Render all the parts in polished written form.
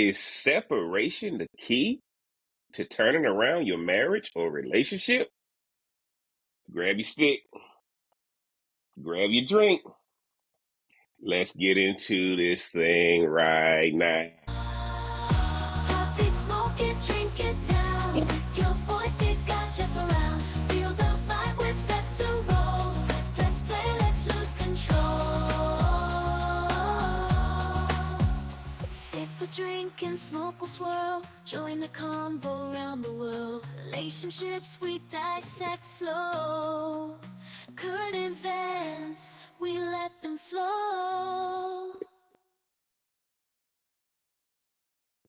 Is separation the key to turning around your marriage or relationship? Grab your stick, grab your drink. Let's get into this thing right now. Heartbeat, smoke it, drink it down. With your voice, it got Jeff around. Feel the vibe, we're set to roll. Press play, let's lose control. Sip a drink and smoke will swirl. Join the convo around the world. Relationships we dissect slow. Current events, we let them flow.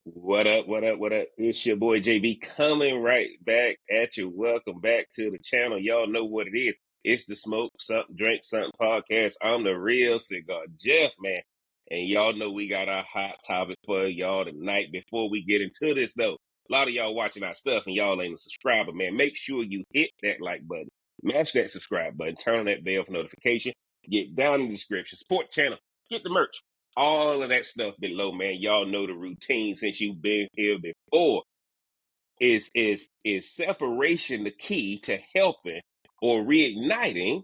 What up, what up, what up? It's your boy JB coming right back at you. Welcome back to the channel. Y'all know what it is. It's the Smoke Something, Drink Something podcast. I'm the real cigar Jeff, man. And y'all know we got our hot topic for y'all tonight. Before we get into this, though, a lot of y'all watching our stuff and y'all ain't a subscriber, man. Make sure you hit that like button, mash that subscribe button, turn on that bell for notification, get down in the description, support the channel, get the merch. All of that stuff below, man. Y'all know the routine since you've been here before. Is separation the key to helping or reigniting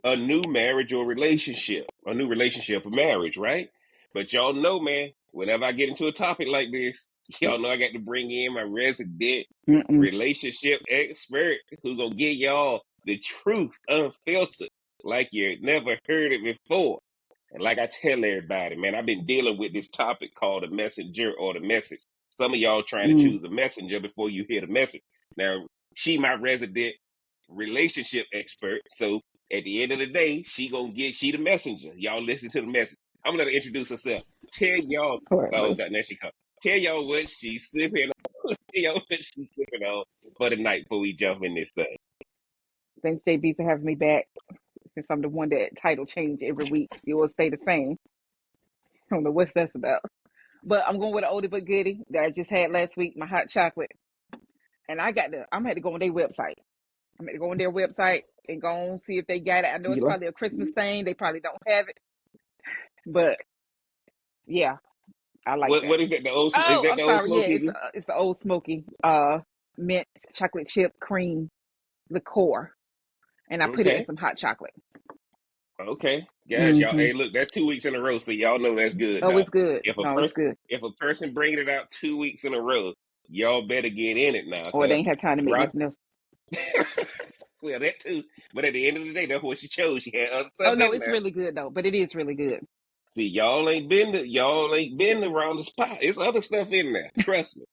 a new marriage or relationship? A new relationship or marriage, right? But y'all know, man, whenever I get into a topic like this, y'all know I got to bring in my resident relationship expert who's gonna give y'all the truth unfiltered, like you never heard it before. And like I tell everybody, man, I've been dealing with this topic called the messenger or the message. Some of y'all trying to choose a messenger before you hear the message. Now, she my resident relationship expert. So at the end of the day, she the messenger. Y'all listen to the message. I'm gonna let her introduce herself. Tell y'all, oh, there she comes. Tell y'all what she's sipping on. Tell y'all what she's sipping on for the night before we jump in this thing. Thanks, JB, for having me back. Since I'm the one that title change every week, you will stay the same. I don't know what's that's about. But I'm going with an oldie but goodie that I just had last week, my hot chocolate. And I'm had to go on their website. I'm had to go on their website and go on see if they got it. I know it's probably a Christmas thing. They probably don't have it. But yeah, I like that. What is that? The old? Oh, Is that I'm the sorry. old Yeah, Smoky? it's the Old Smoky mint chocolate chip cream liqueur. And I put it in some hot chocolate. Okay, guys, y'all. Hey, look, that's 2 weeks in a row, so y'all know that's good. Oh, Now, it's good. if It's good. if a person bringing it out 2 weeks in a row, y'all better get in it now. Or they ain't have time to make nothing else. Well, that too. But at the end of the day, that's what she chose. She had other Oh stuff no, in it's there. really good though. But it is really good. See, y'all ain't been around the spot. It's other stuff in there. Trust me.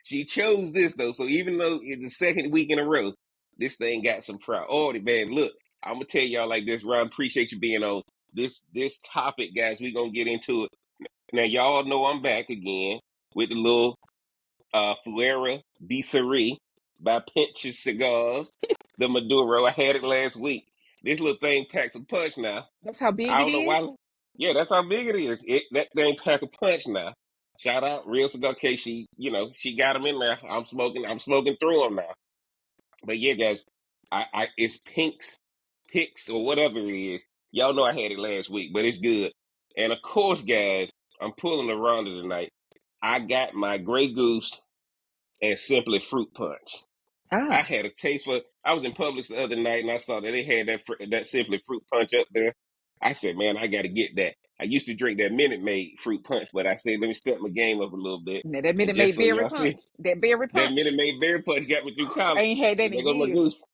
She chose this though, so even though it's the second week in a row, this thing got some priority, man. Look, I'm gonna tell y'all like this, Ron. Appreciate you being on this topic, guys. We gonna get into it now. Y'all know I'm back again with the little Fuera de Cerie by Pinch Cigars, the Maduro. I had it last week. This little thing packs a punch now. That's how big I it don't know is? why. Yeah, that's how big it is. That thing pack a punch now. Shout out Real Cigar K. She got them in there. I'm smoking through them now. But yeah, guys, it's Picks or whatever it is. Y'all know I had it last week, but it's good. And of course, guys, I'm pulling the Ronda tonight. I got my Grey Goose and Simply Fruit Punch. I had a taste for. I was in Publix the other night and I saw that they had that Simply Fruit Punch up there. I said, man, I got to get that. I used to drink that Minute Maid fruit punch, but I said, let me step my game up a little bit. Now that And Minute just Maid so berry y'all punch. see, That berry that punch. Minute Maid berry punch got me through I ain't college. had that There in goes my years.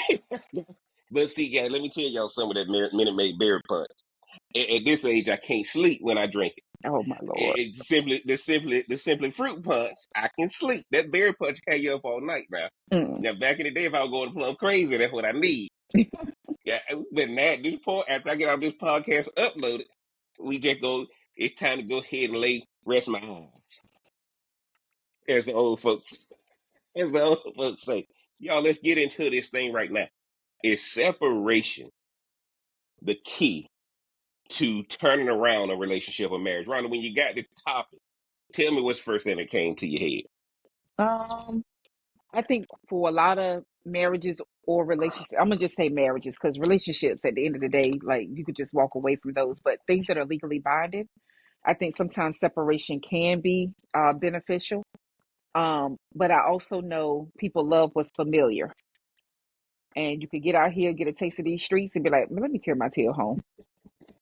goose. But see, guys, let me tell y'all some of that Minute Maid berry punch. At this age, I can't sleep when I drink it. Oh my Lord. The simply fruit punch, I can sleep. That berry punch carry you up all night now. Now, back in the day, if I was going plumb crazy, that's what I need. Yeah, but now at this point, after I get out this podcast uploaded, we just go. It's time to go ahead and rest my eyes, as the old folks say. Y'all, let's get into this thing right now. Is separation the key to turning around a relationship or marriage? Rhonda, when you got the topic, tell me what's the first thing that came to your head. I think for a lot of marriages or relationships, I'm gonna just say marriages because relationships at the end of the day, like you could just walk away from those, but things that are legally binding, I think sometimes separation can be beneficial. But I also know people love what's familiar. And you could get out here, get a taste of these streets, and be like, let me carry my tail home.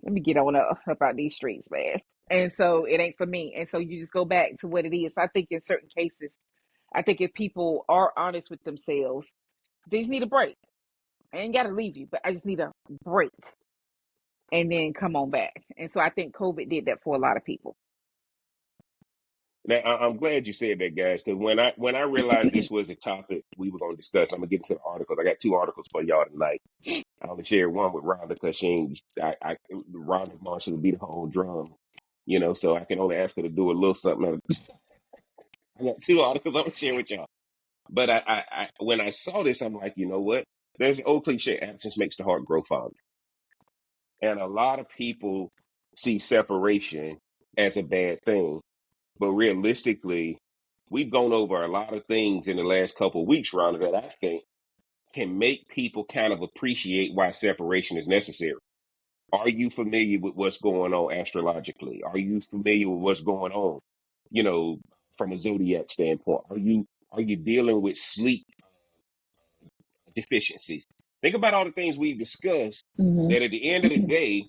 Let me get on up out these streets, man. And so it ain't for me. And so you just go back to what it is. I think in certain cases, I think if people are honest with themselves, they just need a break. I ain't got to leave you, but I just need a break and then come on back. And so I think COVID did that for a lot of people. Now, I'm glad you said that, guys, because when I realized this was a topic we were going to discuss, I'm gonna get into the articles. I got two articles for y'all tonight. I only shared one with Rhonda because she ain't. Rhonda wants to beat the whole drum, so I can only ask her to do a little something. I got two articles I'm gonna share with y'all. But when I saw this, I'm like, you know what? There's an old cliche: absence makes the heart grow fonder. And a lot of people see separation as a bad thing. But realistically, we've gone over a lot of things in the last couple of weeks, Rhonda, that I think can make people kind of appreciate why separation is necessary. Are you familiar with what's going on astrologically? Are you familiar with what's going on, you know, from a zodiac standpoint? Are you dealing with sleep deficiencies? Think about all the things we've discussed Mm-hmm. that at the end of the day,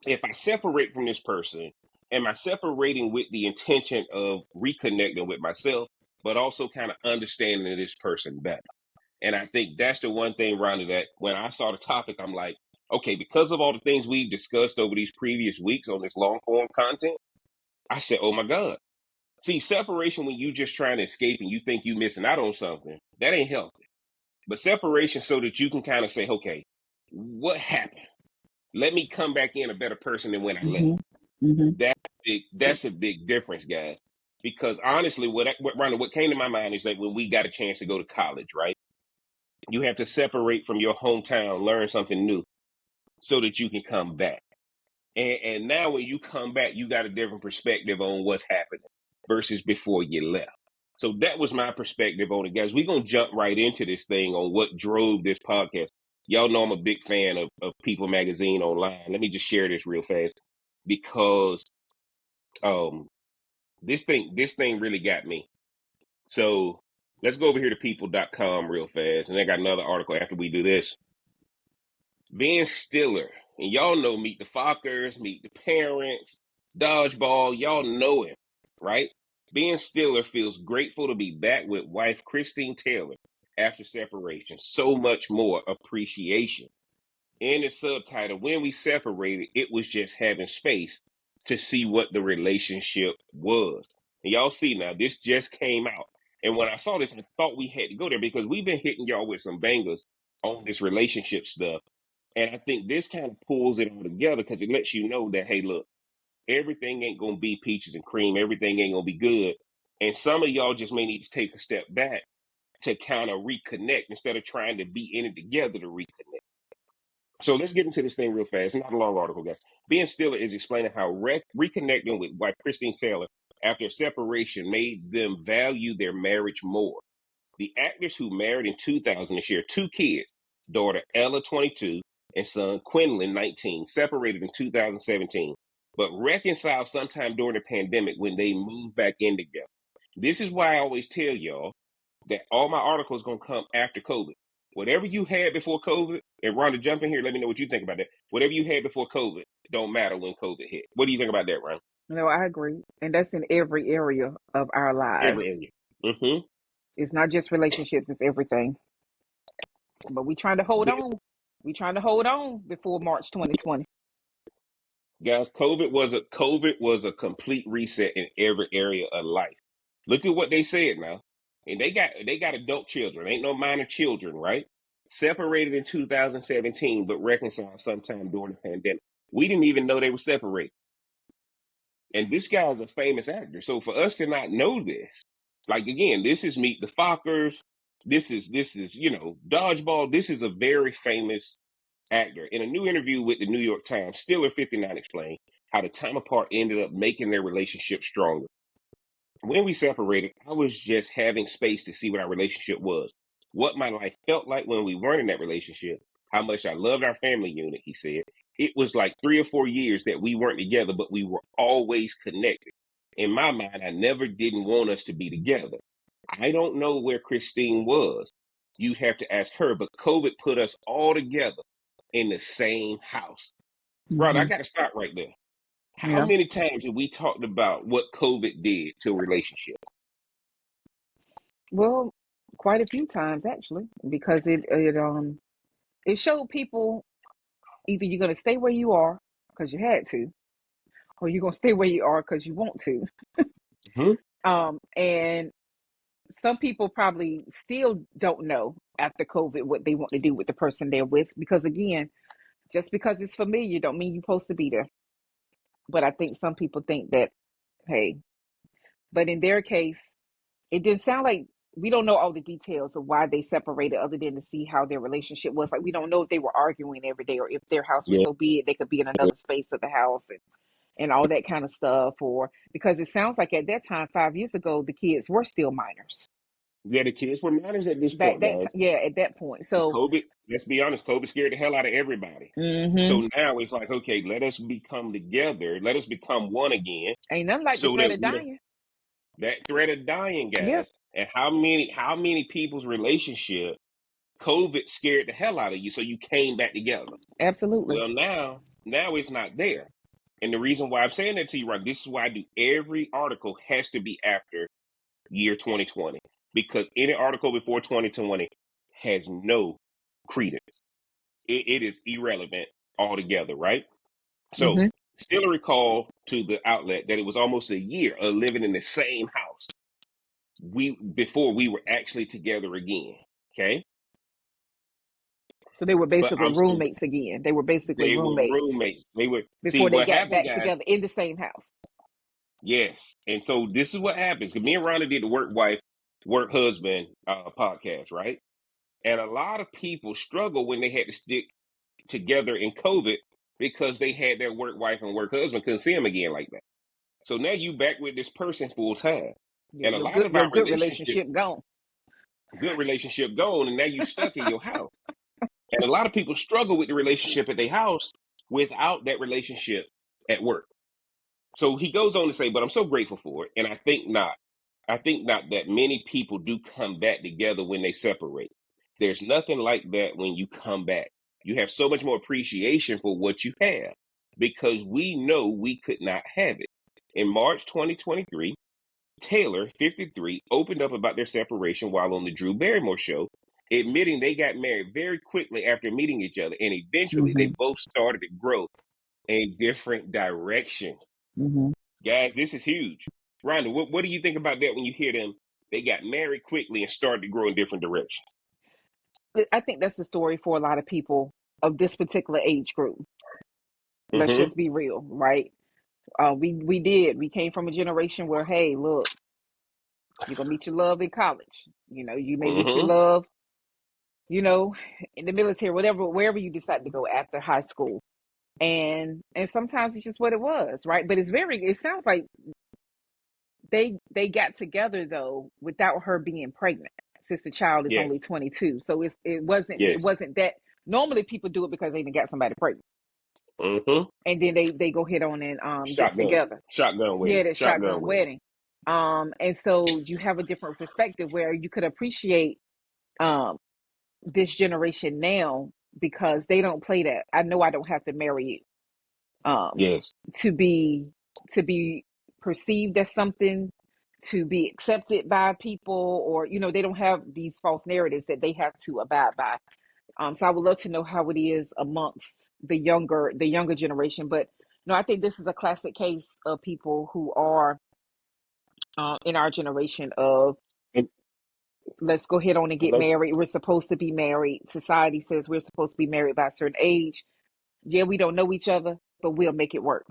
if I separate from this person, am I separating with the intention of reconnecting with myself, but also kind of understanding this person better? And I think that's the one thing, Rhonda, that when I saw the topic, I'm like, okay, because of all the things we've discussed over these previous weeks on this long form content, I said, oh my God. See, separation when you just trying to escape and you think you missing out on something, that ain't healthy. But separation so that you can kind of say, okay, what happened? Let me come back in a better person than when I left. Mm-hmm. Mm-hmm. That's a big difference, guys. Because honestly, Rhonda, what came to my mind is that when we got a chance to go to college, right? You have to separate from your hometown, learn something new, so that you can come back. And now when you come back, you got a different perspective on what's happening versus before you left. So that was my perspective on it, guys. We're gonna jump right into this thing on what drove this podcast. Y'all know I'm a big fan of People Magazine online. Let me just share this real fast because um this thing really got me. So let's go over here to people.com real fast. And I got another article after we do this. Ben Stiller, and y'all know Meet the Fockers, Meet the Parents, Dodgeball, y'all know him, right? Ben Stiller feels grateful to be back with wife Christine Taylor after separation. So much more appreciation. In the subtitle, when we separated, it was just having space to see what the relationship was. And y'all see now, this just came out. And when I saw this, I thought we had to go there because we've been hitting y'all with some bangers on this relationship stuff. And I think this kind of pulls it all together because it lets you know that, hey, look, everything ain't going to be peaches and cream. Everything ain't going to be good. And some of y'all just may need to take a step back to kind of reconnect instead of trying to be in it together to reconnect. So let's get into this thing real fast. It's not a long article, guys. Ben Stiller is explaining how reconnecting with wife Christine Taylor after separation made them value their marriage more. The actors who married in 2000 and share two kids, daughter Ella, 22, and son Quinlan, 19, separated in 2017, but reconciled sometime during the pandemic when they moved back in together. This is why I always tell y'all that all my articles going to come after COVID. Whatever you had before COVID, and Rhonda, jump in here, let me know what you think about that. Whatever you had before COVID, don't matter when COVID hit. What do you think about that, Ron? No, I agree. And that's in every area of our lives. Every area. Mm-hmm. It's not just relationships, it's everything. But we trying to hold on. We trying to hold on before March 2020. Guys, COVID was a complete reset in every area of life. Look at what they said now. And they got adult children. Ain't no minor children, right? Separated in 2017, but reconciled sometime during the pandemic. We didn't even know they were separated. And this guy's a famous actor. So for us to not know this, like again, this is Meet the Fockers. This is Dodgeball. This is a very famous actor. In a new interview with the New York Times, Stiller 59 explained how the time apart ended up making their relationship stronger. When we separated, I was just having space to see what our relationship was, what my life felt like when we weren't in that relationship, how much I loved our family unit, he said. it was like 3 or 4 years that we weren't together, but we were always connected. In my mind, I never didn't want us to be together. I don't know where Christine was. You'd have to ask her, but COVID put us all together in the same house. Rod, I Hmm. got to stop right there. How Yeah. many times have we talked about what COVID did to a relationship? Well, quite a few times actually, because it showed people either you're gonna stay where you are because you had to, or you're gonna stay where you are because you want to. Hmm. And some people probably still don't know after COVID what they want to do with the person they're with, because again, just because it's familiar don't mean you're supposed to be there. But I think some people think that, hey, but in their case, it didn't sound like, we don't know all the details of why they separated other than to see how their relationship was. Like we don't know if they were arguing every day or if their house was Yeah. so big they could be in another space of the house and all that kind of stuff. Or because it sounds like at that time, 5 years ago, the kids were still minors. Yeah, the kids were minors at this Back point, that guys. yeah, at that point. And So COVID, let's be honest, COVID scared the hell out of everybody. hmm So now it's like, okay, let us become together. Let us become one again ain't nothing like the so threat that of we don't, dying. that threat of dying, Yep, guys. And how many people's relationship COVID scared the hell out of you, so you came back together. absolutely. Well, now it's not there. And the reason why I'm saying that to you, right, this is why I do every article has to be after year 2020. Because any article before 2020 has no credence. It is irrelevant altogether, right? So Hmm. still a recall to the outlet that it was almost a year of living in the same house we before we were actually together again. Okay. So they were But basically I'm so roommates again. They were basically they were roommates roommates. They were see before they what got happened, back guys. together in the same house. Yes. And so this is what happens. Because me and Rhonda did the work wife, work husband podcast, right? And a lot of people struggle when they had to stick together in COVID because they had their work wife and work husband, couldn't see them again like that. So now you back with this person full time. Yeah, And a your lot good of your our good relationship, relationship gone. good relationship gone, and now you stuck in your house. And a lot of people struggle with the relationship at their house without that relationship at work. So he goes on to say, but I'm so grateful for it. And I think not. I think not that many people do come back together when they separate. There's nothing like that when you come back. You have so much more appreciation for what you have because we know we could not have it. In March 2023, Taylor, 53, opened up about their separation while on the Drew Barrymore show, admitting they got married very quickly after meeting each other, and eventually they Hmm. both started to grow in different directions. Hmm. Guys, this is huge. Rhonda, what do you think about that when you hear them? They got married quickly and started to grow in different directions. I think that's the story for a lot of people of this particular age group. Let's Mm-hmm. just be real, right? We came from a generation where, hey, look, you're gonna meet your love in college. You may meet your Mm-hmm. love, you know, in the military, whatever, wherever you decide to go after high school. And sometimes it's just what it was, right? But it sounds like they got together though without her being pregnant, since the child is Yes. only 22. So it Yes. wasn't that. Normally people do it because they even got somebody pregnant, Mm-hmm. and then they go hit on and get Shotgun. together. Shotgun Yeah, wedding. that Shotgun shotgun wedding. wedding. And so you have a different perspective where you could appreciate um this generation now, because they don't play that. I know I don't have to marry you Yes. to be perceived as something, to be accepted by people, or they don't have these false narratives that they have to abide by. So I would love to know how it is amongst the younger generation. But no, I think this is a classic case of people who are in our generation of, And, let's go ahead on and and get let's married. We're supposed to be married. Society says we're supposed to be married by a certain age. Yeah, we don't know each other, but we'll make it work.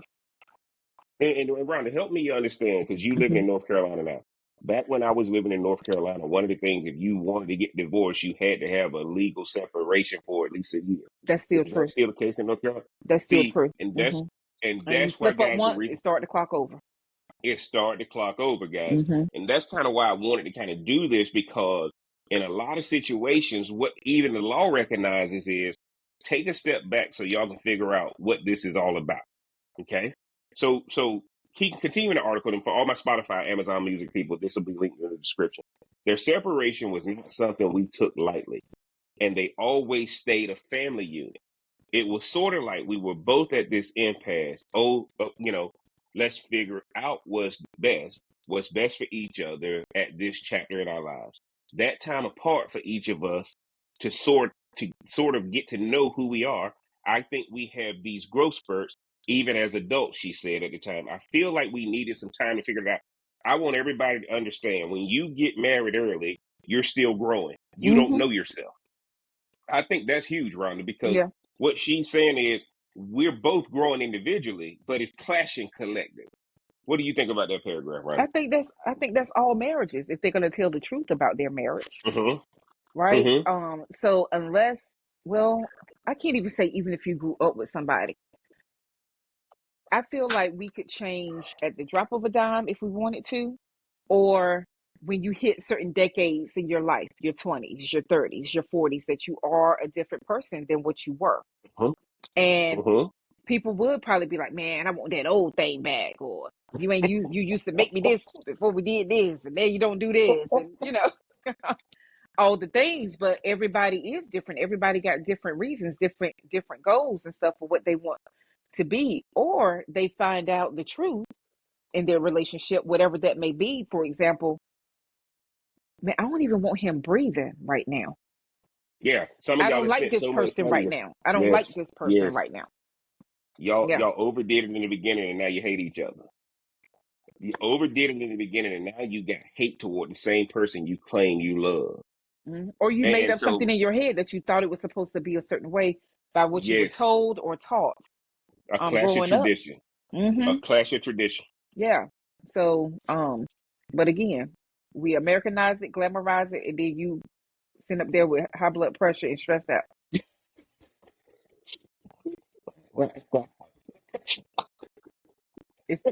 and Rhonda, help me understand because you living Hmm. in North Carolina now. Back when I was living in North Carolina, one of the things if you wanted to get divorced, you had to have a legal separation for at least a year. That's still Is that true. still the case in North Carolina? That's still See, true. and that's Hmm. and And you that's why, slip up guys, the once, reason it start the clock over. it started to clock over, guys. Hmm. And that's kind of why I wanted to kind of do this because in a lot of situations, what even the law recognizes is take a step back so y'all can figure out what this is all about. Okay. So keep continuing the article, and for all my Spotify, Amazon Music people, this will be linked in the description. Their separation was not something we took lightly, and they always stayed a family unit. It was sort of like we were both at this impasse. Let's figure out what's best for each other at this chapter in our lives. That time apart for each of us to sort of get to know who we are. I think we have these growth spurts even as adults, she said at the time. I feel like we needed some time to figure it out. I want everybody to understand when you get married early, you're still growing. You don't Mm-hmm. know yourself. I think that's huge, Rhonda, because Yeah. what she's saying is we're both growing individually, but it's clashing collectively. What do you think about that paragraph, Rhonda? I think that's all marriages if they're gonna tell the truth about their marriage, Mm-hmm. right? Mm-hmm. So unless, well, I can't even say even if you grew up with somebody, I feel like we could change at the drop of a dime if we wanted to, or when you hit certain decades in your life, your 20s, your 30s, your 40s, that you are a different person than what you were. And Mm-hmm. people would probably be like, "Man, I want that old thing back," or you used to make me this before we did this, and then you don't do this, and all the things. But everybody is different. Everybody got different reasons, different goals and stuff for what they want to be, or they find out the truth in their relationship, whatever that may be. For example, man, I don't even want him breathing right now. Yeah. Some of I y'all don't have like spent this so much person time right together. now. I don't like Yes. this person Yes. right now. Yeah. Y'all overdid it in the beginning and now you hate each other. You overdid it in the beginning and now you got hate toward the same person you claim you love. Or you made And up something so, in your head that you thought it was supposed to be a certain way by what you were yes, told or taught a clash of growing up. tradition. A Hmm. clash of tradition. Yeah. So, but again, we Americanize it, glamorize it, and then you send up there with high blood pressure and stressed out. It's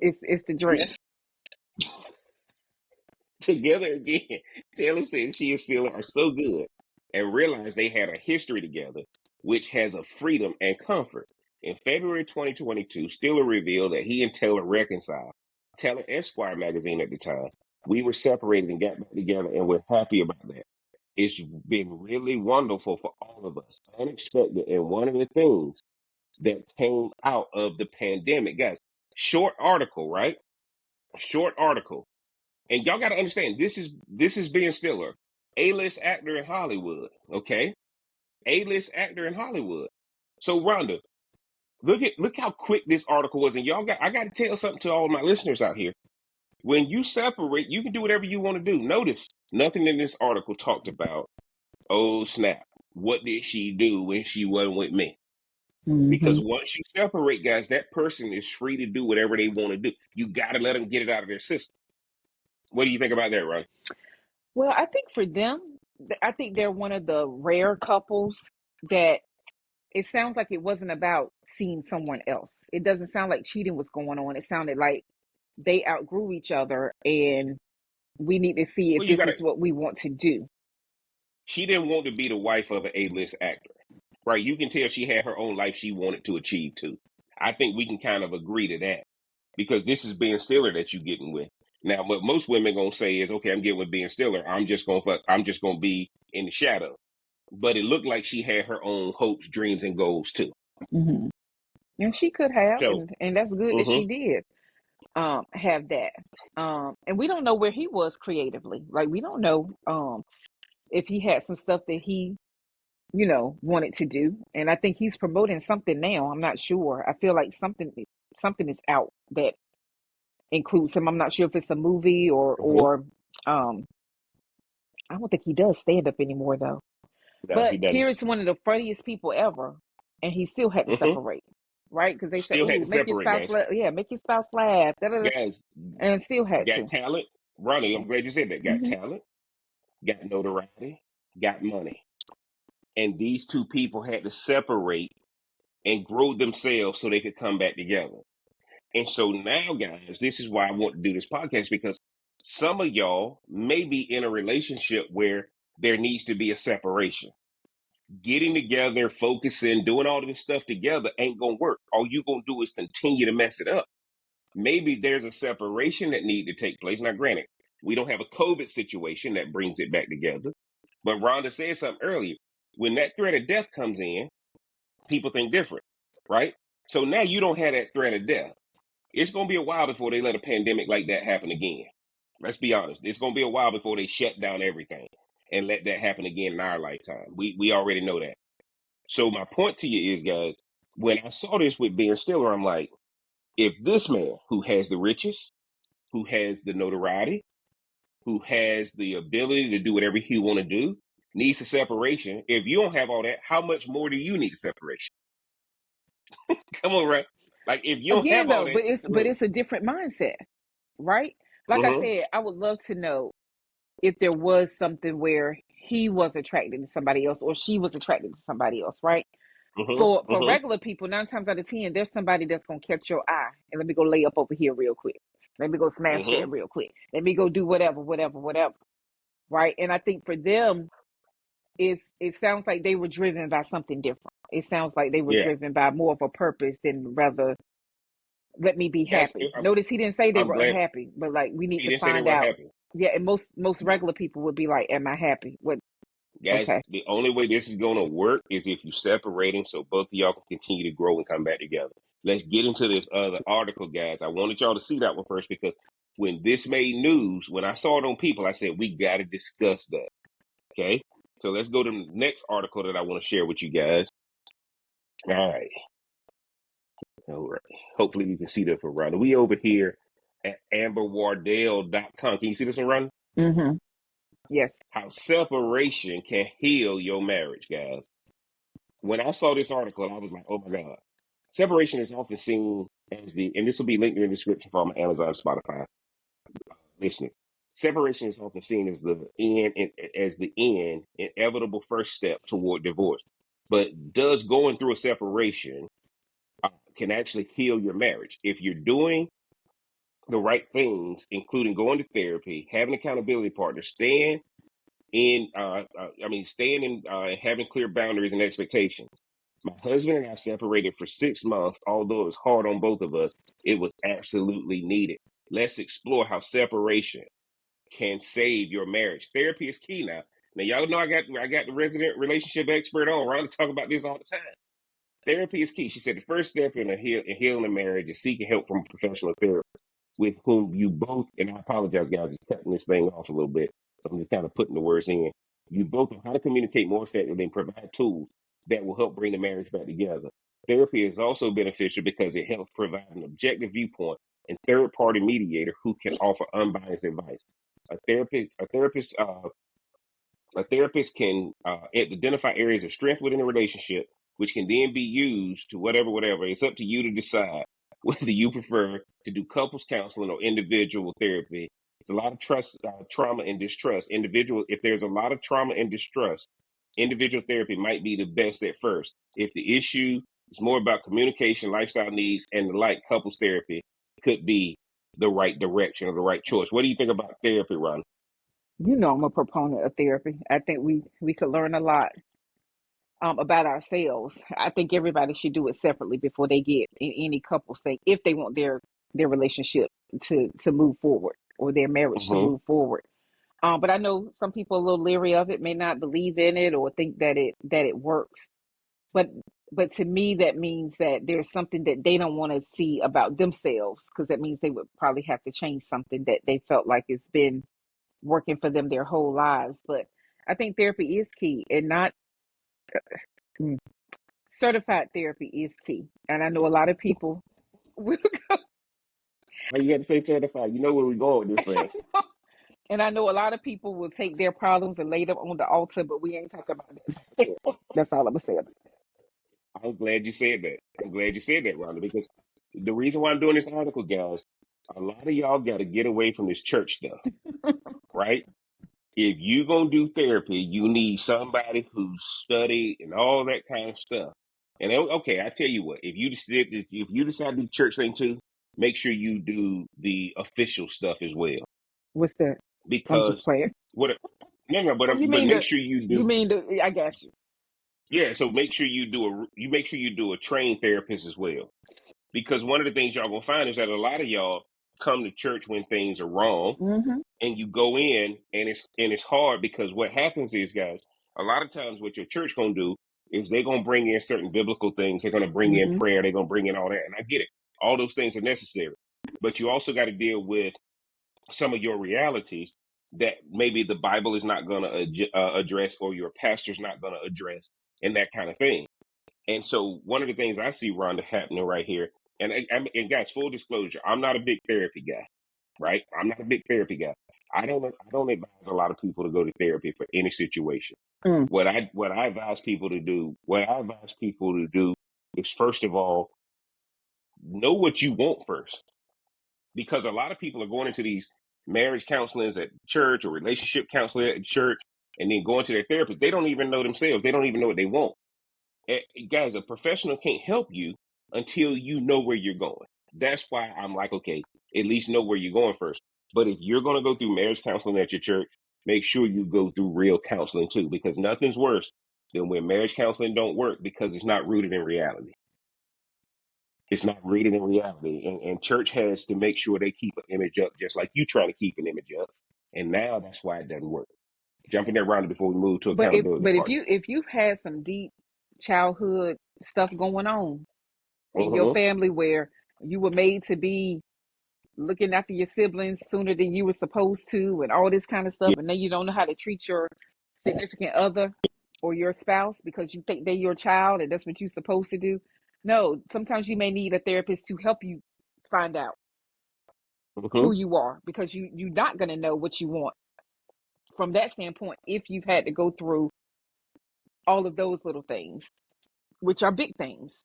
the drink. Yes. Together again. Taylor said she and Steeler are so good and realized they had a history together, which has a freedom and comfort. In February 2022, Steeler revealed that he and Taylor reconciled. Taylor Esquire magazine at the time. We were separated and got back together, and we're happy about that. It's been really wonderful for all of us, unexpected. And one of the things that came out of the pandemic, guys, short article, right? Short article, and y'all got to understand this is Ben Stiller, A-list actor in Hollywood. Okay, A-list actor in Hollywood. So Rhonda, look how quick this article was, and I got to tell something to all my listeners out here. When you separate, you can do whatever you want to do. Notice nothing in this article talked about. Oh snap! What did she do when she wasn't with me? Because Hmm. once you separate, guys, that person is free to do whatever they want to do. You got to let them get it out of their system. What do you think about that, Ron? Well, I think for them, I think they're one of the rare couples that it sounds like it wasn't about seeing someone else. It doesn't sound like cheating was going on. It sounded like they outgrew each other and we need to see if Well, you this got to. is what we want to do. She didn't want to be the wife of an A-list actor, right? You can tell she had her own life she wanted to achieve too. I think we can kind of agree to that because this is Ben Stiller that you're getting with. Now, what most women gonna say is, okay, I'm getting with Ben Stiller. I'm just gonna be in the shadow. But it looked like she had her own hopes, dreams, and goals too. Hmm. And she could have, So, and that's good that she mm-hmm, did have that. And we don't know where he was creatively. Like we don't know if he had some stuff that he wanted to do. And I think he's promoting something now. I'm not sure. I feel like something is out that includes him. I'm not sure if it's a movie mm-hmm. or um I don't think he does stand up anymore though. No, But he doesn't. here is one of the funniest people ever, and he still had to Mm-hmm. separate, right? Because they said, Still had "Ooh, to make your separate, spouse guys. laugh." Yeah, make your spouse laugh. Da, da, da, Guys and still had got to. talent. Ronnie, I'm glad you said that. Got Hmm. talent, got notoriety, got money. And these two people had to separate and grow themselves so they could come back together. And so now, guys, this is why I want to do this podcast because some of y'all may be in a relationship where there needs to be a separation. getting together, focusing, doing all of this stuff together ain't gonna work. All you gonna do is continue to mess it up. Maybe there's a separation that need to take place. Now, granted, we don't have a COVID situation that brings it back together. But Rhonda said something earlier. When that threat of death comes in, people think different, right? So now you don't have that threat of death. It's gonna be a while before they let a pandemic like that happen again. Let's be honest. It's gonna be a while before they shut down everything and let that happen again in our lifetime. We already know that. So my point to you is, guys, when I saw this with Ben Stiller, I'm like, if this man who has the riches, who has the notoriety, who has the ability to do whatever he want to do, needs a separation. If you don't have all that, how much more do you need a separation? Come on, right? Like if you don't Again have all though, that, but it's a different mindset, right? Like I mm-hmm, said, I would love to know if there was something where he was attracted to somebody else or she was attracted to somebody else, right? mm-hmm, For mm-hmm, regular people, 9 times out of 10, there's somebody that's gonna catch your eye and let me go lay up over here real quick. Let me go smash mm-hmm. that real quick. Let me go do whatever, right? And I think for them, it sounds like they were driven by something different. It sounds like they were Yeah, driven by more of a purpose than rather let me be guys, happy. Notice he didn't say they I'm were glad unhappy, but like we need he to didn't say they find were out. happy. Yeah, and most regular people would be like, "Am I happy?" What? Guys, Okay. the only way this is going to work is if you separate them so both of y'all can continue to grow and come back together. Let's get into this other article, guys. I wanted y'all to see that one first because when this made news, when I saw it on People, I said, we got to discuss that. Okay. So let's go to the next article that I want to share with you guys. All right. All right. Hopefully you can see this one, Ron. We over here at amberwardell.com. Can you see this one, Ron? Mm-hmm. Yes. How separation can heal your marriage, guys. When I saw this article, I was like, oh my God. Separation is often seen as and this will be linked in the description for my Amazon, Spotify listening. Separation is often seen as the inevitable first step toward divorce. But does going through a separation can actually heal your marriage if you're doing the right things, including going to therapy, having accountability partners, staying in, having clear boundaries and expectations. My husband and I separated for 6 months. Although it was hard on both of us, it was absolutely needed. Let's explore how separation can save your marriage. Therapy is key now. Now y'all know I got the resident relationship expert on. Ron talk about this all the time. Therapy is key. She said the first step in healing a marriage is seeking help from a professional therapist with whom you both, and I apologize, guys, it's cutting this thing off a little bit. So I'm just kind of putting the words in. You both know how to communicate more effectively and provide tools that will help bring the marriage back together. Therapy is also beneficial because it helps provide an objective viewpoint and third party mediator who can offer unbiased advice. A therapist, a therapist, a therapist can identify areas of strength within a relationship, which can then be used to whatever. It's up to you to decide whether you prefer to do couples counseling or individual therapy. It's a lot of trauma and distrust. If there's a lot of trauma and distrust, individual therapy might be the best at first. If the issue is more about communication, lifestyle needs, and the like, couples therapy could be the right direction or the right choice. What do you think about therapy, Ron? You know I'm a proponent of therapy. I think we could learn a lot about ourselves. I think everybody should do it separately before they get in any couples thing if they want their relationship to move forward or their marriage to Mm-hmm. move forward. But I know some people are a little leery of it, may not believe in it or think that it works. But but to me that means that there's something that they don't want to see about themselves because that means they would probably have to change something that they felt like it's been working for them their whole lives. But I think therapy is key and not mm, certified therapy is key. And I know a lot of people will Why you got to say certified? You know where we going with this thing. and I know a lot of people will take their problems and lay them on the altar, but we ain't talking about that type of therapy. That's all I'm gonna say about I'm glad you said that. I'm glad you said that, Rhonda, because the reason why I'm doing this article, guys, a lot of y'all got to get away from this church stuff, right? If you gonna do therapy, you need somebody who's studied and all that kind of stuff. And okay, I tell you what, if you decide to do church thing too, make sure you do the official stuff as well, what's that? I'm just because playing. what? No, no, Oh, but make sure you mean the I got you. Yeah, so make sure you do a trained therapist as well. Because one of the things y'all gonna find is that a lot of y'all come to church when things are wrong, Mm-hmm. and you go in and it's hard because what happens is, guys, a lot of times what your church gonna do is they're gonna bring in certain biblical things. They're gonna bring in Mm-hmm. prayer. They're gonna bring in all that, and I get it. All those things are necessary, but you also got to deal with some of your realities that maybe the Bible is not gonna address, or your pastor's not gonna address, and that kind of thing. And so one of the things I see, Rhonda, happening right here, and guys, full disclosure, I'm not a big therapy guy, right? I'm not a big therapy guy. I don't advise a lot of people to go to therapy for any situation. Mm. What I advise people to do, is first of all, know what you want first. Because a lot of people are going into these marriage counselings at church or relationship counseling at church and then going to their therapist. They don't even know themselves. They don't even know what they want. Eh, guys, a professional can't help you until you know where you're going. That's why I'm like, okay, at least know where you're going first. But if you're going to go through marriage counseling at your church, make sure you go through real counseling too, because nothing's worse than when marriage counseling don't work because it's not rooted in reality. It's not rooted in reality. And church has to make sure they keep an image up just like you trying to keep an image up. And now that's why it doesn't work. Jumping that round before we move to But accountability partner. if you've had some deep childhood stuff going on in your Mm-hmm. family where you were made to be looking after your siblings sooner than you were supposed to and all this kind of stuff, Yeah. and then you don't know how to treat your significant other or your spouse because you think they're your child and that's what you're supposed to do. No, sometimes you may need a therapist to help you find out who Mm-hmm. you are, because you're not going to know what you want from that standpoint if you've had to go through all of those little things, which are big things.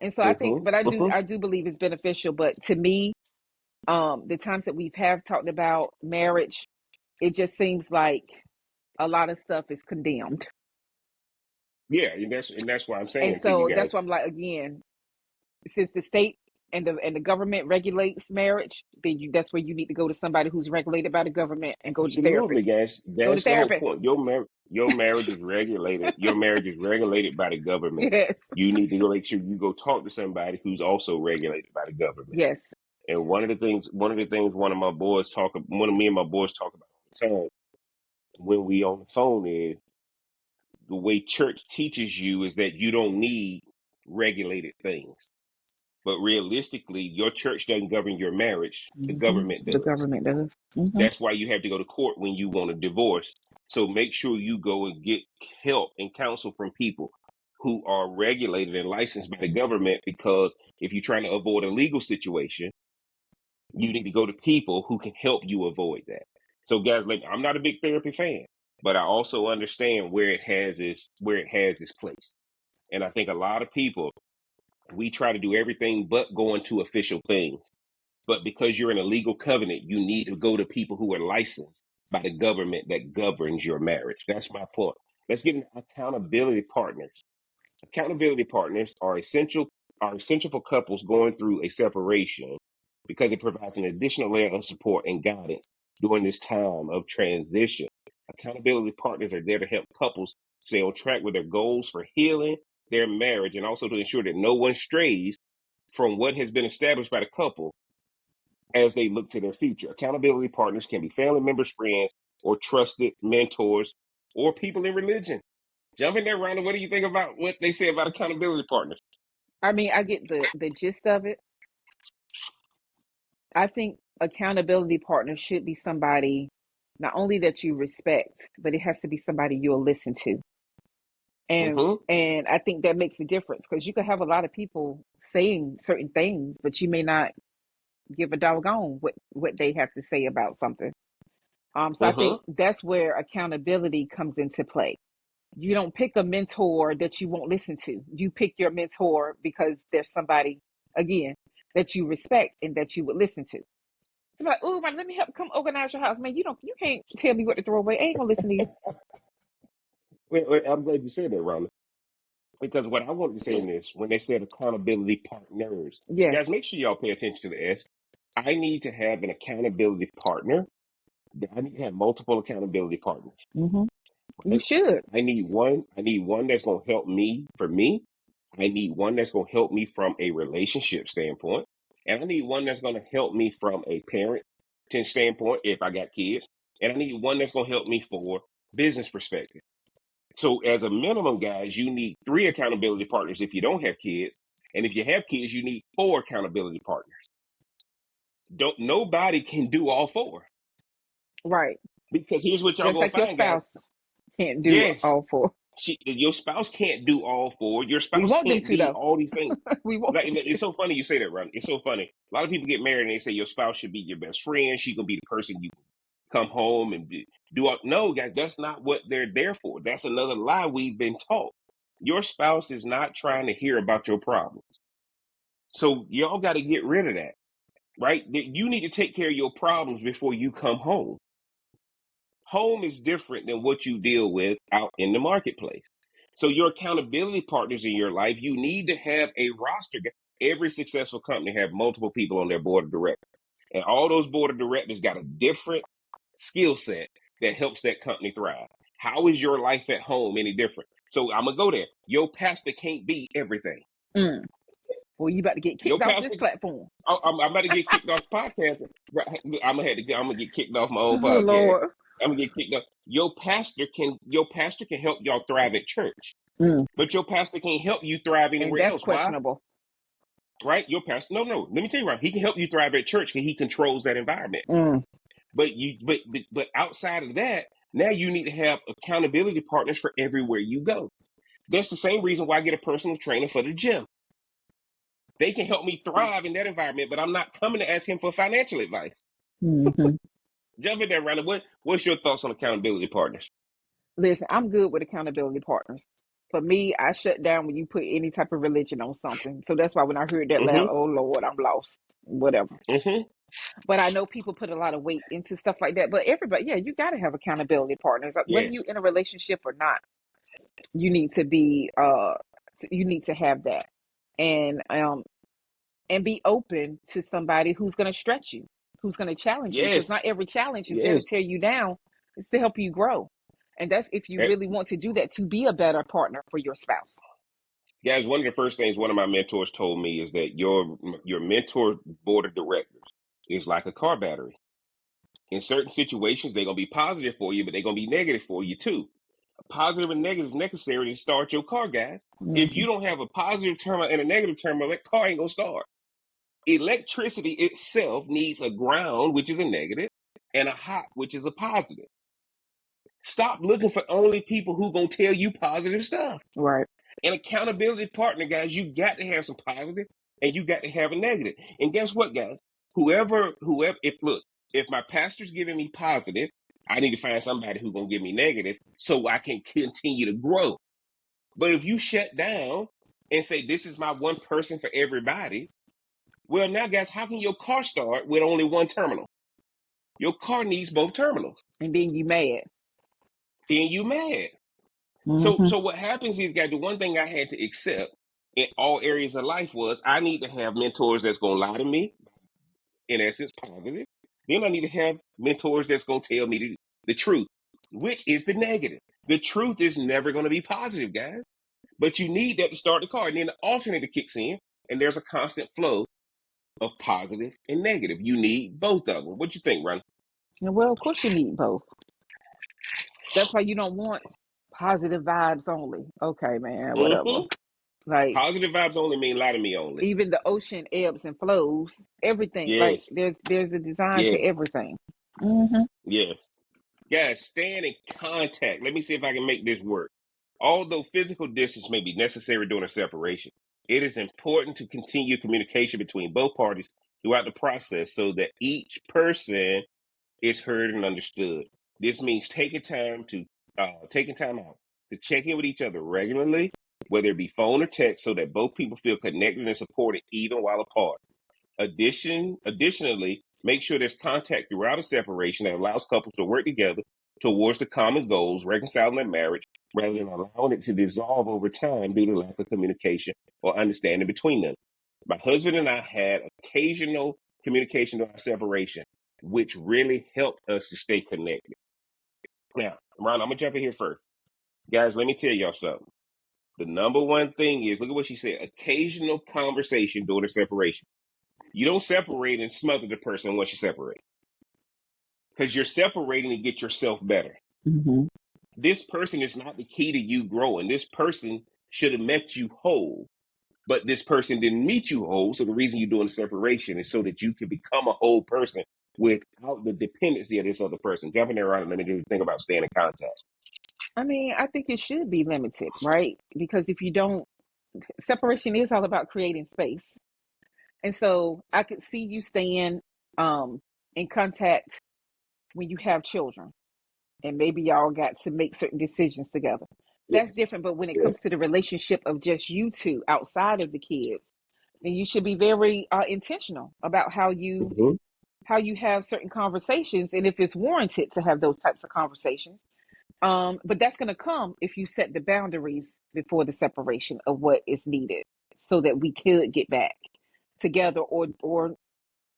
And so I think, Mm-hmm. but Mm-hmm. I do believe it's beneficial. But to me, the times that we've have talked about marriage, it just seems like a lot of stuff is condemned. Yeah, and that's why I'm And saying to you so that's guys. why I'm like, again, since the state and the government regulates marriage, then that's where you need to go to somebody who's regulated by the government and go to therapy. Absolutely, guys. Go to That's the whole therapy. point. Your marriage is regulated. Your marriage is regulated by the government. Yes. You need to go make sure you go talk to somebody who's also regulated by the government. Yes. And one of my boys one of me and my boys talk about all the time when we on the phone is the way church teaches you is that you don't need regulated things. But realistically, your church doesn't govern your marriage. The government The does. government does. Hmm. That's why you have to go to court when you want a divorce. So make sure you go and get help and counsel from people who are regulated and licensed by the government, because if you're trying to avoid a legal situation, you need to go to people who can help you avoid that. So guys, like, I'm not a big therapy fan, but I also understand where it has its place. And I think a lot of people, we try to do everything but go into official things. But because you're in a legal covenant, you need to go to people who are licensed by the government that governs your marriage. That's my point. Let's get into accountability partners. Accountability partners are essential for couples going through a separation because it provides an additional layer of support and guidance during this time of transition. Accountability partners are there to help couples stay on track with their goals for healing their marriage, and also to ensure that no one strays from what has been established by the couple as they look to their future. Accountability partners can be family members, friends, or trusted mentors, or people in religion. Jump in there, Rhonda. What do you think about what they say about accountability partners? I mean, I get the gist of it. I think accountability partner should be somebody not only that you respect, but it has to be somebody you'll listen to. And Mm-hmm. and I think that makes a difference because you could have a lot of people saying certain things, but you may not give a doggone what they have to say about something. So I think Mm-hmm. that's where accountability comes into play. You don't pick a mentor that you won't listen to. You pick your mentor because there's somebody, again, that you respect and that you would listen to. It's like, oh man, let me help come organize your house. Man, you can't tell me what to throw away. I ain't gonna listen to you. Wait, I'm glad you said that, Rhonda. Because what I wanted to say in this, when they said accountability partners, Yes. guys, make sure y'all pay attention to the S. I need to have an accountability partner. I need to have multiple accountability partners. Mm-hmm. You should. I need one. I need one that's gonna help me for me. I need one that's gonna help me from a relationship standpoint, and I need one that's gonna help me from a parenting standpoint if I got kids, and I need one that's gonna help me for business perspective. So as a minimum, guys, you need 3 accountability partners if you don't have kids, and if you have kids, you need 4 accountability partners. Don't Nobody can do all 4 Right. because here's what y'all Just gonna like your find, guys. spouse can't do Yes, all four. your spouse can't do all 4. Your We spouse want them can't to be though. all these things. We want Like them to. it's so funny you say that, Ron. It's so funny. A lot of people get married and they say your spouse should be your best friend. She gonna be the person you come home and do all. No, guys, that's not what they're there for. That's another lie we've been taught. Your spouse is not trying to hear about your problems. So y'all got to get rid of that, right? You need to take care of your problems before you come home. Home is different than what you deal with out in the marketplace. So your accountability partners in your life, you need to have a roster. Every successful company have multiple people on their board of directors. And all those board of directors got a different skill set that helps that company thrive. How is your life at home any different? So I'm gonna go there. Your pastor can't be everything. Mm. Well, you about to get Your kicked off this pastor, platform. I'm about to get kicked off the podcast. Right, I'm gonna get kicked off my own Oh podcast. Lord. I'm gonna get kicked off. Your pastor can help y'all thrive at church, Mm. but your pastor can't help you thrive And anywhere that's else. Why? questionable. Right? Your pastor. No. Let me tell you, right. He can help you thrive at church because he controls that environment. Mm. But outside of that, now you need to have accountability partners for everywhere you go. That's the same reason why I get a personal trainer for the gym. They can help me thrive in that environment, but I'm not coming to ask him for financial advice. Hmm. Jump in there, Rhonda. What's your thoughts on accountability partners? Listen, I'm good with accountability partners. For me, I shut down when you put any type of religion on something. So that's why when I heard that loud, Mm-hmm. oh Lord, I'm lost. Whatever. Mm-hmm. But I know people put a lot of weight into stuff like that. But everybody, yeah, you got to have accountability partners. Whether you Yes. in a relationship or not, you need to be you need to have that. And be open to somebody who's going to stretch you, who's going to challenge you, because Yes. not every challenge is there to Yes. tear you down. It's to help you grow. And that's if you Eh, really want to do that, to be a better partner for your spouse. Guys, one of the first things one of my mentors told me is that your mentor board of directors is like a car battery. In certain situations, they're gonna be positive for you, but they're gonna be negative for you too. Positive and negative necessary to start your car, guys. If Mm-hmm. you don't have a positive terminal and a negative terminal, that car ain't gonna start. Electricity itself needs a ground, which is a negative, and a hot, which is a positive. Stop looking for only people who gonna tell you positive stuff. Right. An accountability partner, guys, you got to have some positive and you got to have a negative. And guess what, guys? If my pastor's giving me positive, I need to find somebody who's gonna give me negative so I can continue to grow. But if you shut down and say this is my one person for everybody, well, now, guys, how can your car start with only one terminal? Your car needs both terminals. And then you mad. Then you mad. So, Mm-hmm. so what happens is, guys, the one thing I had to accept in all areas of life was I need to have mentors that's gonna lie to me, in essence, positive. Then I need to have mentors that's gonna tell me the truth, which is the negative. The truth is never gonna be positive, guys. But you need that to start the car. And then the alternator kicks in, and there's a constant flow of positive and negative. You need both of them. What you think, Ron? And well, of course you need both. That's why you don't want positive vibes only. Okay, man, whatever. Mm-hmm. Like Positive vibes only mean lie to me only. even the ocean ebbs and flows, everything. Like Yes. there's a design to Yes. everything. Mm-hmm. Yes. Guys, staying in contact. Let me see if I can make this work. Although physical distance may be necessary during a separation, it is important to continue communication between both parties throughout the process so that each person is heard and understood. This means taking time out to check in with each other regularly, whether it be phone or text, so that both people feel connected and supported even while apart. Additionally, make sure there's contact throughout a separation that allows couples to work together towards the common goals, reconciling their marriage, rather than allowing it to dissolve over time due to lack of communication or understanding between them. My husband and I had occasional communication during our separation, which really helped us to stay connected. Now, Ron, I'm gonna jump in here first. Guys, let me tell y'all something. The number one thing is, look at what she said, occasional conversation during a separation. You don't separate and smother the person once you separate, because you're separating to get yourself better. Mm-hmm. This person is not the key to you growing. This person should have met you whole, but this person didn't meet you whole. So the reason you're doing the separation is so that you can become a whole person without the dependency of this other person. Jumping there around and let me do the thing about staying in contact. I mean, I think it should be limited, right? Because if you don't, separation is all about creating space. And so I could see you staying in contact when you have children and maybe y'all got to make certain decisions together. That's Yes, different. But when it yes. comes to the relationship of just you two outside of the kids, then you should be very intentional about Mm-hmm. how you have certain conversations and if it's warranted to have those types of conversations. But that's going to come if you set the boundaries before the separation of what is needed so that we could get back together or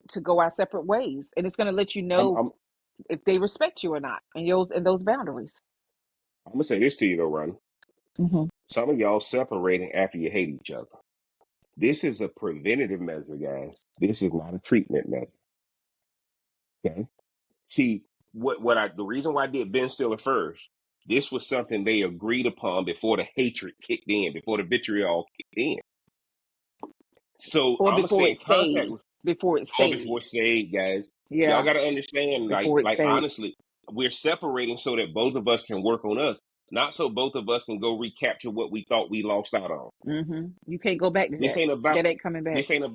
to go our separate ways. And it's going to let you I'm, know I'm, if they respect you or not and those boundaries. I'm gonna say this to you though, Ron. Mm-hmm. Some of y'all separating after you hate each other. This is a preventative measure, guys. This is not a treatment measure. Okay. See, the reason why I did Ben Stiller first, this was something they agreed upon before the hatred kicked in, before the vitriol kicked in. So Or I'm gonna stay in contact with before it all before stayed. stage, guys. Y'all Yeah, gotta understand, before it like stayed. honestly, we're separating so that both of us can work on us, not so both of us can go recapture what we thought we lost out on. Mm-hmm. You can't go back to This that. ain't about That ain't coming back. this ain't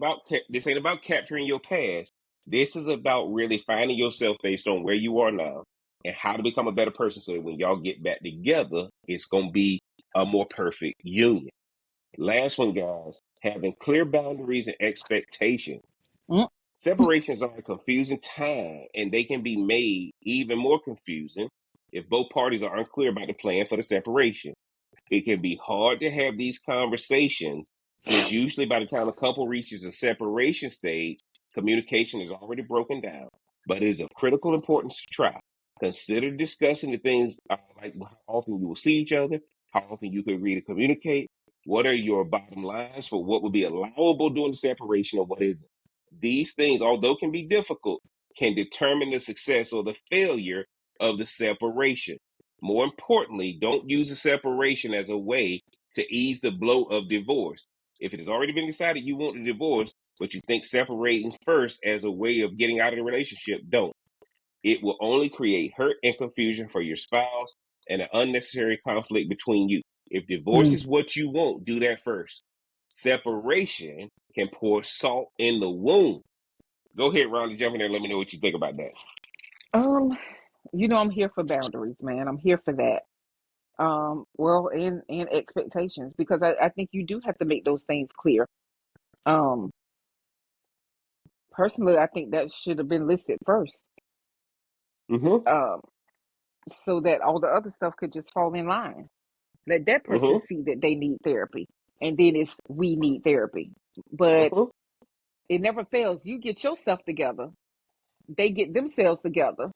about capturing your past. This is about really finding yourself based on where you are now and how to become a better person so that when y'all get back together, it's gonna be a more perfect union. Last one, guys, having clear boundaries and expectations. Mm. Separations are a confusing time and they can be made even more confusing if both parties are unclear about the plan for the separation. It can be hard to have these conversations since usually by the time a couple reaches a separation stage, communication is already broken down. But it is of critical importance to try. Consider discussing the things like how often you will see each other, how often you can agree to communicate, what are your bottom lines for what would be allowable during the separation or what isn't. These things, although can be difficult, can determine the success or the failure of the separation. More importantly, don't use the separation as a way to ease the blow of divorce. If it has already been decided you want a divorce, but you think separating first as a way of getting out of the relationship, don't. It will only create hurt and confusion for your spouse and an unnecessary conflict between you. If divorce Mm. is what you want, do that first. Separation can pour salt in the wound. Go ahead, Ron, jump in there. Let me know what you think about that. Um, I'm here for boundaries, man. I'm here for that. Well, and expectations because I think you do have to make those things clear. Um, Personally, I think that should have been listed first. Mm-hmm. Um, so that all the other stuff could just fall in line. Let that person Mm-hmm. see that they need therapy, and then it's we need therapy. But Mm-hmm. it never fails. You get yourself together, they get themselves together,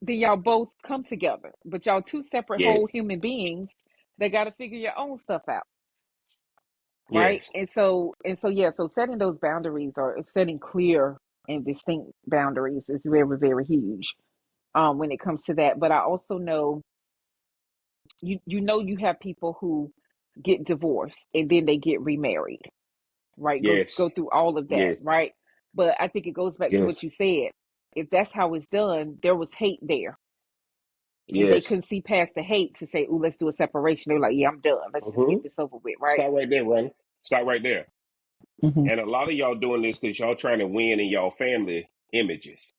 then y'all both come together. But y'all two separate whole Yes. human beings that got to figure your own stuff out, right? Yes. And so yeah. So setting those boundaries or setting clear and distinct boundaries is very very huge. When it comes to that, but I also know you have people who get divorced and then they get remarried, right? Go Yes. through all of that, Yes. right? But I think it goes back to what Yes. you said. If that's how it's done, there was hate there, and they Yes. couldn't see past the hate to say, "Ooh, let's do a separation." They're like, "Yeah, I'm done. Let's just Mm-hmm. get this over with," right? Stop right there, Ronnie. Stop right there. Mm-hmm. And a lot of y'all doing this because y'all trying to win in y'all family images.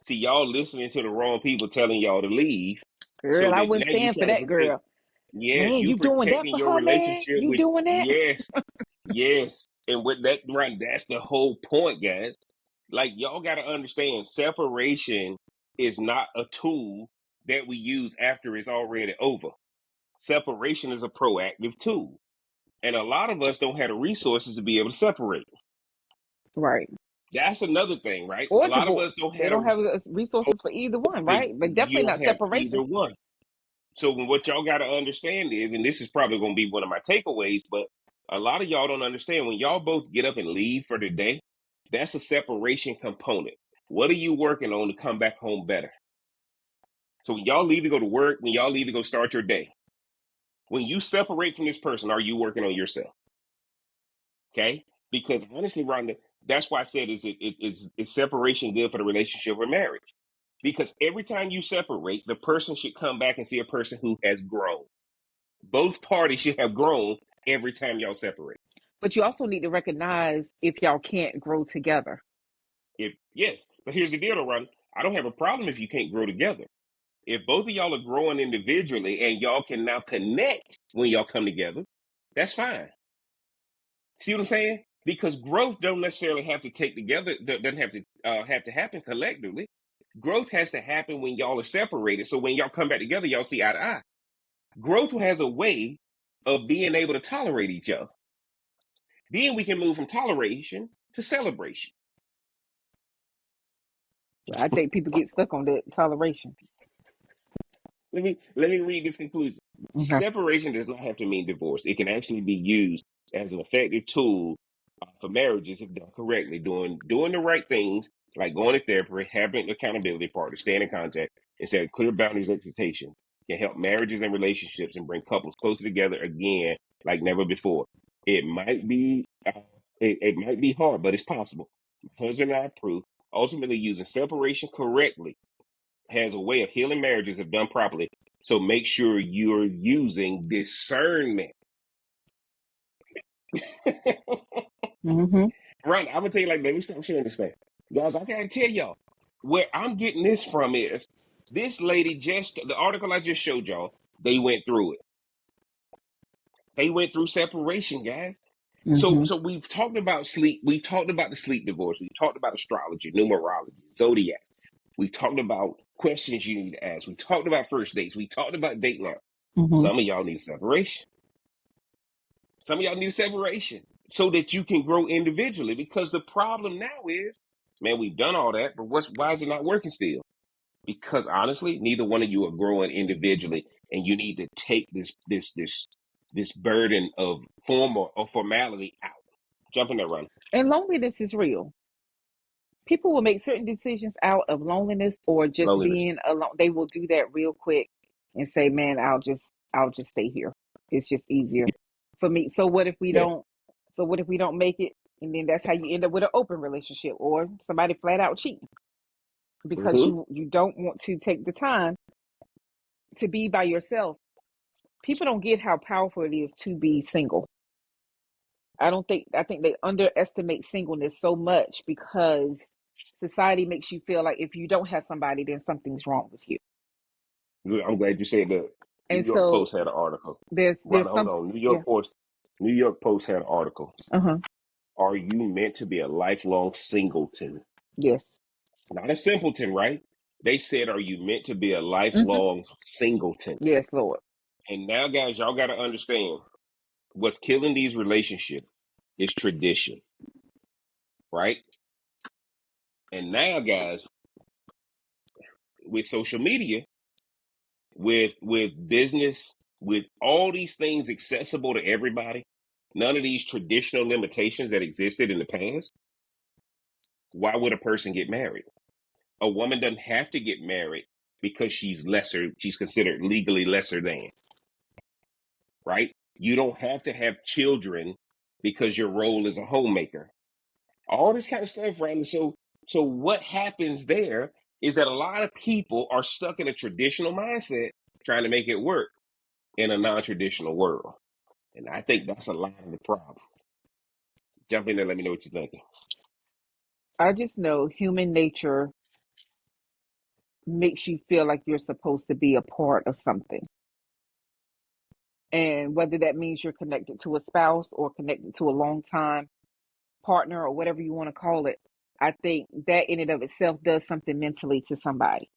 See, y'all listening to the wrong people telling y'all to leave, so Girl, I that wouldn't now you stand for trying to that, protect. girl. Yes, Man, you you doing that protecting for your her, man? relationship You with doing that? yes, yes. And with that, right, that's the whole point, guys. Like y'all got to understand, separation is not a tool that we use after it's already over. Separation is a proactive tool. And a lot of us don't have the resources to be able to separate. Right. That's another thing, right? A Or lot of us divorce. don't They have don't have the resources for either one, right? But you definitely don't not have separation. either one. So what y'all got to understand is, and this is probably going to be one of my takeaways, but a lot of y'all don't understand when y'all both get up and leave for the day, that's a separation component. What are you working on to come back home better? So when y'all leave to go to work, when y'all leave to go start your day, when you separate from this person, are you working on yourself? Okay? Because honestly, Rhonda, that's why I said is separation good for the relationship or marriage? Because every time you separate, the person should come back and see a person who has grown. Both parties should have grown every time y'all separate. But you also need to recognize if y'all can't grow together. If yes, but here's the deal, though, Ron. I don't have a problem if you can't grow together. If both of y'all are growing individually and y'all can now connect when y'all come together, that's fine. See what I'm saying? Because growth don't necessarily have to take together. Doesn't have to happen collectively. Growth has to happen when y'all are separated. So when y'all come back together, y'all see eye to eye. Growth has a way of being able to tolerate each other. Then we can move from toleration to celebration. I think people get stuck on that toleration. Let me read this conclusion. Okay. Separation does not have to mean divorce. It can actually be used as an effective tool for marriages if done correctly, doing the right things, like going to therapy, having an accountability partner, staying in contact, and setting clear boundaries and expectations can help marriages and relationships and bring couples closer together again like never before. It might be it might be hard, but it's possible. My husband and I prove ultimately using separation correctly has a way of healing marriages if done properly. So make sure you're using discernment. Mm-hmm. Right. I'm gonna tell you like, let me stop sharing this thing. Guys, I gotta tell y'all, where I'm getting this from is this lady just the article I just showed y'all, they went through it. They went through separation, guys. So Mm-hmm. so we've talked about sleep, we've talked about the sleep divorce, we've talked about astrology, numerology, zodiac. We talked about questions you need to ask. We talked about first dates. We talked about date night. Mm-hmm. Some of y'all need separation. Some of y'all need separation so that you can grow individually. Because the problem now is, man, we've done all that, but why is it not working still? Because honestly, neither one of you are growing individually, and you need to take this burden of formality out. Jump in there, run. And loneliness is real. People will make certain decisions out of loneliness or just Loneliness. being alone. They will do that real quick and say, "Man, I'll just stay here. It's just easier for me." So what if we Yeah. don't? So what if we don't make it? And then that's how you end up with an open relationship or somebody flat out cheating because Mm-hmm. you don't want to take the time to be by yourself. People don't get how powerful it is to be single. I think they underestimate singleness so much because society makes you feel like if you don't have somebody, then something's wrong with you. I'm glad you said that. New And York so Post had an article. there's Rhonda, hold some on. yeah. New York Post had an article. Uh-huh. Are you meant to be a lifelong singleton? Yes. Not a simpleton, right? They said, are you meant to be a Mm-hmm. lifelong singleton? Yes, Lord. And now, guys, y'all got to understand what's killing these relationships is tradition, right? And now, guys, with social media, with business, with all these things accessible to everybody, none of these traditional limitations that existed in the past, why would a person get married? A woman doesn't have to get married because she's considered legally lesser than, right? You don't have to have children because your role is a homemaker. All this kind of stuff, right? And so what happens there is that a lot of people are stuck in a traditional mindset trying to make it work in a non-traditional world. And I think that's a lot of the problem. Jump in there, let me know what you're thinking. I just know human nature makes you feel like you're supposed to be a part of something. And whether that means you're connected to a spouse or connected to a long time partner or whatever you want to call it, I think that in and of itself does something mentally to somebody.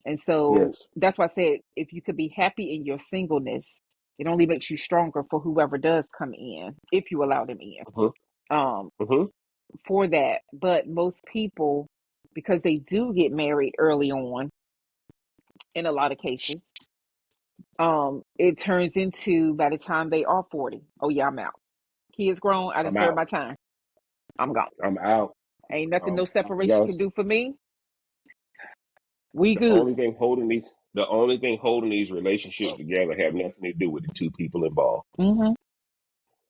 And so Yes. that's why I said if you could be happy in your singleness, it only makes you stronger for whoever does come in, if you allow them in. Uh-huh. Um, Uh-huh. for that. But most people, because they do get married early on in a lot of cases, It turns into by the time they are 40, oh yeah, I'm out. Kids grown, I done I'm served out. my time. I'm gone. I'm out. Ain't nothing no separation Y'all, can do for me. We the good. only thing holding these relationships together have nothing to do with the two people involved. Mm-hmm.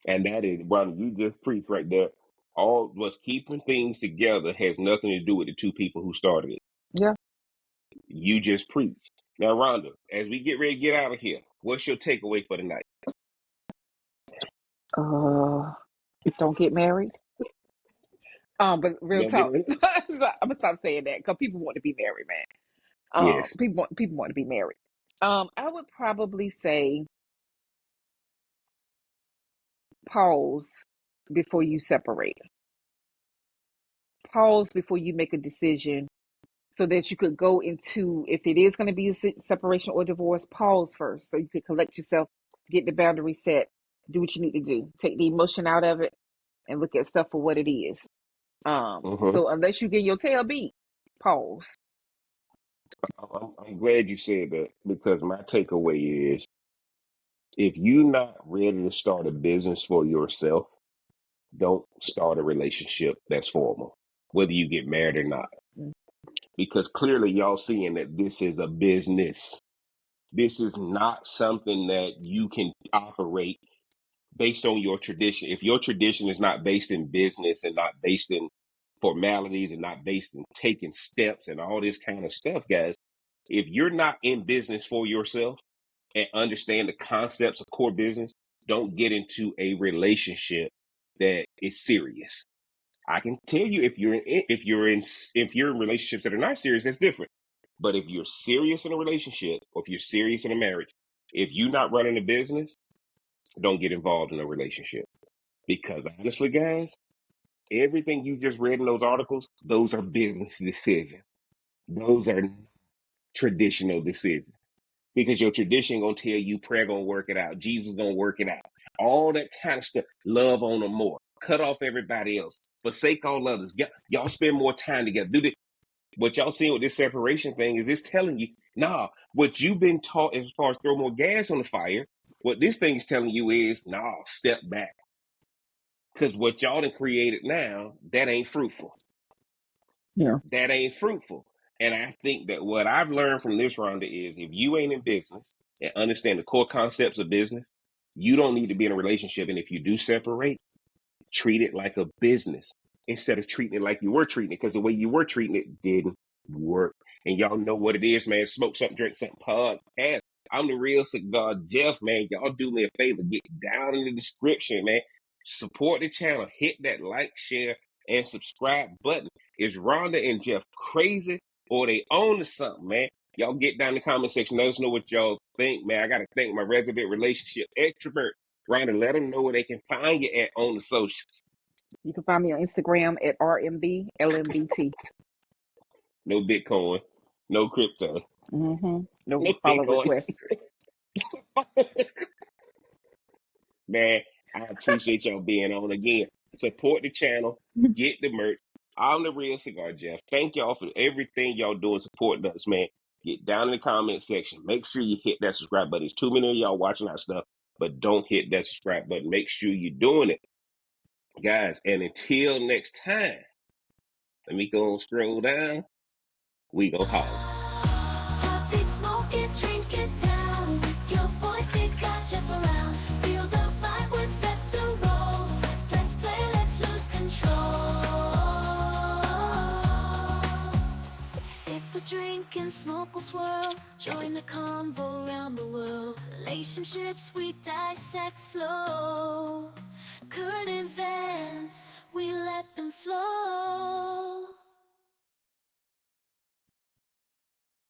And that is, Ron, you just preached right there. All what's keeping things together has nothing to do with the two people who started it. Yeah. You just preached. Now, Rhonda, as we get ready to get out of here, what's your takeaway for the night? Uh, don't get married. But real Don't get talk, rid of it? I'm gonna stop saying that because people want to be married, man. Yes. People want to be married. I would probably say pause before you separate. Pause before you make a decision, so that you could go into, if it is going to be a separation or divorce, pause first, so you could collect yourself, get the boundary set, do what you need to do, take the emotion out of it, and look at stuff for what it is. Mm-hmm. So unless you get your tail beat, pause. I'm glad you said that because my takeaway is if you're not ready to start a business for yourself, don't start a relationship that's formal, whether you get married or not. Mm. Because clearly y'all seeing that this is a business. This is not something that you can operate based on your tradition. If your tradition is not based in business and not based in formalities and not based in taking steps and all this kind of stuff, guys, if you're not in business for yourself and understand the concepts of core business, don't get into a relationship that is serious. I can tell you if you're in relationships that are not serious, that's different. But if you're serious in a relationship or if you're serious in a marriage, if you're not running a business, don't get involved in a relationship. Because honestly, guys, everything you just read in those articles, those are business decisions. Those are traditional decisions. Because your tradition gonna tell you prayer gonna work it out, Jesus gonna work it out, all that kind of stuff. Love on them more, cut off everybody else, forsake all others. Y'all spend more time together. Do the What y'all seeing with this separation thing is it's telling you, nah, what you've been taught as far as throw more gas on the fire, what this thing is telling you is, nah, step back. Because what y'all done created now, that ain't fruitful. Yeah. That ain't fruitful. And I think that what I've learned from this, Rhonda, is if you ain't in business and understand the core concepts of business, you don't need to be in a relationship. And if you do separate, treat it like a business instead of treating it like you were treating it, because the way you were treating it didn't work. And y'all know what it is, man. Smoke something, drink something, podcast. I'm the real cigar Jeff, man. Y'all do me a favor. Get down in the description, man. Support the channel. Hit that like, share, and subscribe button. Is Rhonda and Jeff crazy or they own to something, man? Y'all get down in the comment section. Let us know what y'all think, man. I got to thank my resident relationship extrovert, Rhonda. Let them know where they can find you at on the socials. You can find me on Instagram at RMBLMBT. No Bitcoin, no crypto, Mm-hmm. no No follow Bitcoin. request. Man, I appreciate y'all being on again. Support the channel, get the merch. I'm the real cigar Jeff. Thank y'all for everything y'all doing supporting us, man. Get down in the comment section. Make sure you hit that subscribe button. There's too many of y'all watching our stuff, but don't hit that subscribe button. Make sure you're doing it, guys. And until next time, let me go and scroll down. We go holler. Heartbeat, smoke it, drink it down. With your voice, it got you around. Feel the vibe, we're set to roll. Press play, let's lose control. Sip a drink and smoke will swirl. Join the convo around the world. Relationships we dissect slow. Current events, we let them flow.